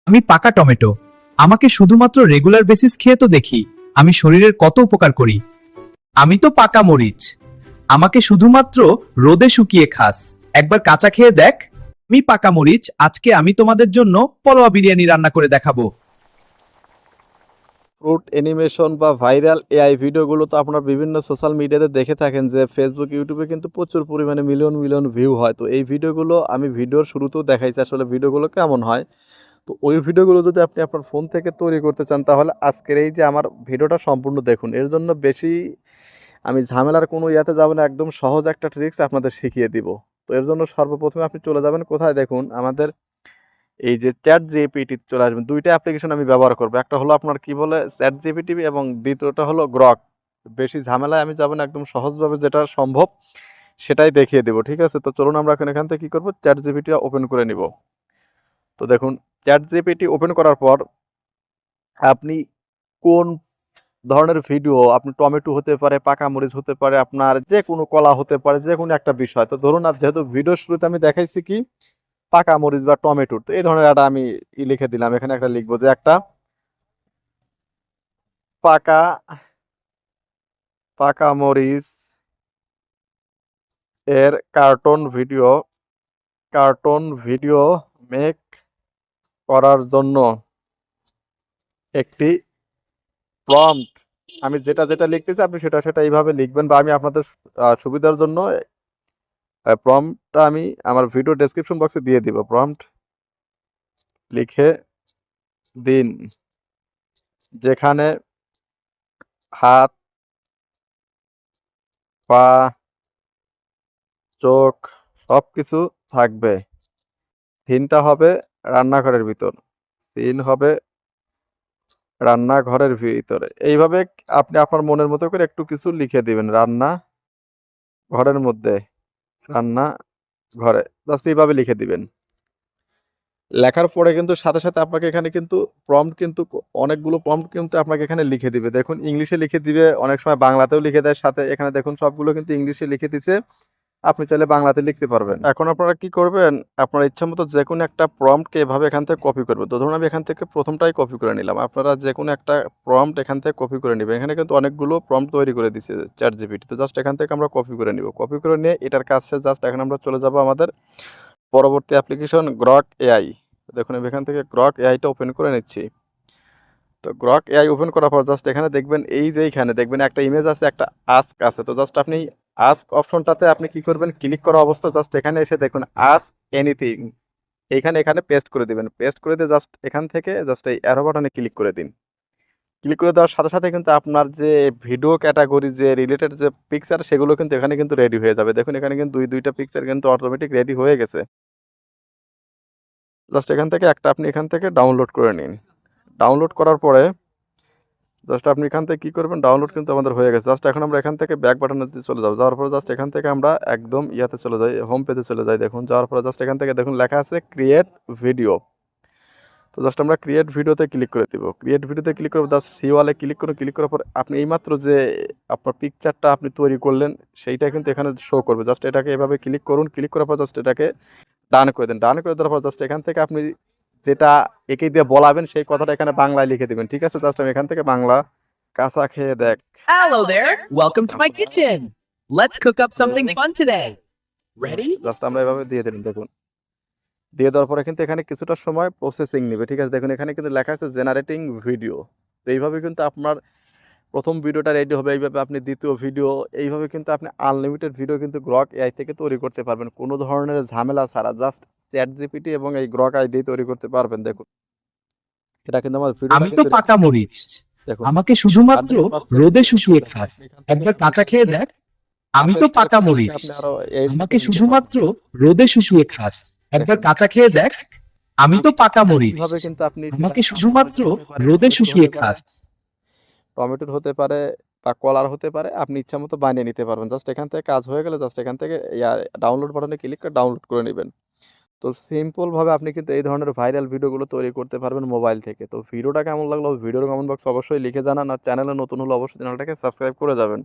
আমি পাকা টমেটো। আমাকে শুধুমাত্র রেগুলার বেসিস খেয়ে তো দেখি আমি শরীরের কত উপকার করি। আমি তো পাকা মরিচ। আমাকে শুধুমাত্র রোদে শুকিয়ে খাস, একবার কাঁচা খেয়ে দেখ। আমি পাকা মরিচ, আজকে আমি তোমাদের জন্য পলোয়া বিরিয়ানি রান্না করে দেখাবো। ফ্রুট অ্যানিমেশন বা ভাইরাল এআই ভিডিওগুলো তো আপনারা বিভিন্ন সোশ্যাল মিডিয়াতে দেখে থাকেন যে ফেসবুক ইউটিউবে কিন্তু প্রচুর পরিমাণে মিলিয়ন মিলিয়ন ভিউ হয়। তো এই ভিডিওগুলো আমি ভিডিওর শুরুতেও দেখাইছি আসলে ভিডিওগুলো কেমন হয়। তো ওই ভিডিওগুলো যদি আপনি আপনার ফোন থেকে তৈরি করতে চান তাহলে আজকের এই যে আমার ভিডিওটা সম্পূর্ণ দেখুন। এর জন্য বেশি আমি ঝামেলার কোনো ইয়াতে যাব না, একদম সহজ একটা ট্রিক্স আপনাদের শিখিয়ে দিব। তো এর জন্য সর্বপ্রথমে আপনি চলে যাবেন কোথায়, দেখুন আমাদের এই যে চ্যাট জিপিটি চলে আসবেন। ২ টা অ্যাপ্লিকেশন আমি ব্যবহার করব। একটা হলো আপনার কি বলে চ্যাট জিপিটি এবং দ্বিতীয়টা হলো গ্রক। বেশি ঝামেলায় আমি যাব না, একদম সহজভাবে যেটা সম্ভব সেটাই দেখিয়ে দেব। ঠিক আছে? তো চলুন আমরা এখন এখান থেকে কি করব, চ্যাট জিপিটি ওপেন করে নিব। তো দেখুন চ্যাট জিপিটি ওপেন করার পর আপনি কোন ধরনের ভিডিও, আপনি টমেটো হতে পারে, পাকা মরিচ হতে পারে, আপনার যেকোনো কলা হতে পারে, যেকোনো একটা বিষয়। তো ধরুন যেহেতু ভিডিওর শুরুতে আমি দেখাইছি কি পাকা মরিচ বা টমেটোর, তো এই ধরনের একটা আমি লিখে দিলাম। এখানে একটা লিখবো যে একটা পাকা পাকা মরিচ এর কার্টুন ভিডিও মেক করার জন্য একটি প্রম্পট। আমি যেটা যেটা লিখতেছি আপনি সেটা সেটা এইভাবে লিখবেন, বা আমি আপনাদের সুবিধার জন্য প্রম্পটটা আমি আমার ভিডিও ডেসক্রিপশন বক্সে দিয়ে দিব। প্রম্পট লিখে দিন যেখানে হাত, পা, চোখ সবকিছু থাকবে। সিনটা হবে রান্নাঘরের ভিতর। সিন হবে রান্নাঘরের ভিতরে। এইভাবে আপনি আপনার মনের মতো করে একটু কিছু লিখে দিবেন। রান্না ঘরের মধ্যে, রান্না ঘরে। জাস্ট এইভাবে লিখে দিবেন। লেখার পরে কিন্তু সাথে, সাথে আপনাকে এখানে কিন্তু প্রম্পট কিন্তু অনেকগুলো প্রম্পট কিন্তু আপনাকে এখানে লিখে দিবে। দেখুন ইংলিশে লিখে দিবে, অনেক সময় বাংলাতেও লিখে দেয় সাথে। এখানে দেখুন সবগুলো কিন্তু ইংলিশে লিখে দিছে। আপনি চাইলে বাংলাতে লিখতে পারবেন। এখন আপনারা কি করবেন, আপনার ইচ্ছামতো যেকোনো একটা প্রম্পটকে এভাবে এখান থেকে কপি করবেন। তো ধরুন আমি এখান থেকে প্রথমটাই কপি করে নিলাম। আপনারা যেকোনো একটা প্রম্পট এখান থেকে কপি করে নিবেন। এখানে কিন্তু অনেকগুলো প্রম্পট তৈরি করে দিছে চ্যাট জিপিটি। তো জাস্ট এখান থেকে আমরা কপি করে নিব। কপি করে নিয়ে এটার কাজ শেষ। জাস্ট এখন আমরা চলে যাব আমাদের পরবর্তী অ্যাপ্লিকেশন গ্রক এআই। দেখুন আমি এখান থেকে গ্রক এআইটা ওপেন করে নিচ্ছি। তো গ্রক এআই ওপেন করার পর জাস্ট এখানে দেখবেন, এই যে এইখানে দেখবেন একটা ইমেজ আছে, একটা আস্ক আছে। তো জাস্ট আপনি আস্ক অপশনটাতে আপনি কি করবেন, ক্লিক করা অবস্থা জাস্ট এখানে এসে দেখুন আস্ক এনিথিং, এখানে পেস্ট করে দিবেন। পেস্ট করে দিয়ে জাস্ট এখান থেকে জাস্ট এই অ্যারো বাটনে ক্লিক করে দিন। ক্লিক করে দেওয়ার সাথে সাথে কিন্তু আপনার যে ভিডিও ক্যাটাগরি যে রিলেটেড যে পিকচার সেগুলো কিন্তু এখানে কিন্তু রেডি হয়ে যাবে। দেখুন এখানে কিন্তু দুইটা পিকচার কিন্তু অটোমেটিক রেডি হয়ে গেছে। জাস্ট এখান থেকে একটা আপনি এখান থেকে ডাউনলোড করে নিন। ডাউনলোড করার পরে জাস্ট আপনি এখান থেকে কি করবেন, ডাউনলোড কিন্তু আমাদের হয়ে গেছে। জাস্ট এখন আমরা এখান থেকে ব্যাক বাটনে চলে যাব। যাওয়ার পরে জাস্ট এখান থেকে আমরা একদম ইয়াতে চলে যাই, হোম পেজে চলে যাই। দেখুন যাওয়ার পরে জাস্ট এখান থেকে দেখুন লেখা আছে ক্রিয়েট ভিডিও। তো জাস্ট আমরা ক্রিয়েট ভিডিওতে ক্লিক করে দিব। ক্রিয়েট ভিডিওতে ক্লিক করব, জাস্ট সি ওয়ালে ক্লিক করুন। ক্লিক করার পর আপনি এইমাত্র যে আপনার পিকচারটা আপনি তৈরি করলেন সেইটা কিন্তু এখানে শো করবে। জাস্ট এটাকে এভাবে ক্লিক করুন। ক্লিক করার পর জাস্ট এটাকে ডান করে দেন। ডান করে দেওয়ার পর জাস্ট এখান থেকে আপনি যেটা একে দিয়ে বলাবেন সেই কথাটা এখানে বাংলায় লিখে দিবেন। ঠিক আছে? জাস্ট আমি এখান থেকে বাংলা কাঁচা খেয়ে দেখ। Hello there. Welcome to my kitchen. Let's cook up something fun today. Ready? Just আমরা এভাবে দিয়ে দিলাম। দেখুন দিয়ে দেওয়ার পরে কিন্তু এখানে কিছুটা সময় প্রসেসিং নেবে। ঠিক আছে? দেখুন এখানে কিন্তু লেখা আছে জেনারেটিং ভিডিও। তো এইভাবে কিন্তু আপনার প্রথম ভিডিওটা রেডি হবে। এইভাবে আপনি দ্বিতীয় ভিডিও, এইভাবে কিন্তু আপনি আনলিমিটেড ভিডিও কিন্তু গ্রক এআই থেকে তৈরি করতে পারবেন কোনো ধরনের ঝামেলা ছাড়া। জাস্ট চ্যাট জিপিটি এবং এই গ্রক আই দিয়ে তৈরি করতে পারবেন। দেখুন এটা কিন্তু আমার ভিডিওটা আমি তো কিন্তু পাকা মরিচ। দেখুন আমাকে শুধুমাত্র 100% রোদে শুকিয়ে খাস, একবার কাঁচা খেয়ে দেখ। আমি তো পাকা আপনি মরিচ। আরো এই আমাকে শুধুমাত্র রোদে শুকিয়ে খাস, একবার কাঁচা খেয়ে দেখ। আমি তো পাকা মরিচ। এইভাবে কিন্তু আপনি আমাকে শুধুমাত্র রোদে শুকিয়ে খাস। টমেটোর হতে পারে বা কলার হতে পারে, আপনি ইচ্ছা মতো বানিয়ে নিতে পারবেন। জাস্ট এখান থেকে কাজ হয়ে গেলে জাস্ট এখান থেকে ডাউনলোড বাটনে ক্লিক করে ডাউনলোড করে নেবেন। তো সিম্পল ভাবে আপনি কিন্তু এই ধরনের ভাইরাল ভিডিওগুলো তৈরি করতে পারবেন মোবাইল থেকে। তো ভিডিওটা কেমন লাগলো ভিডিওর কমেন্ট বক্সে অবশ্যই লিখে জানান। আর চ্যানেলে নতুন হলে অবশ্যই চ্যানেলটাকে সাবস্ক্রাইব করে যাবেন।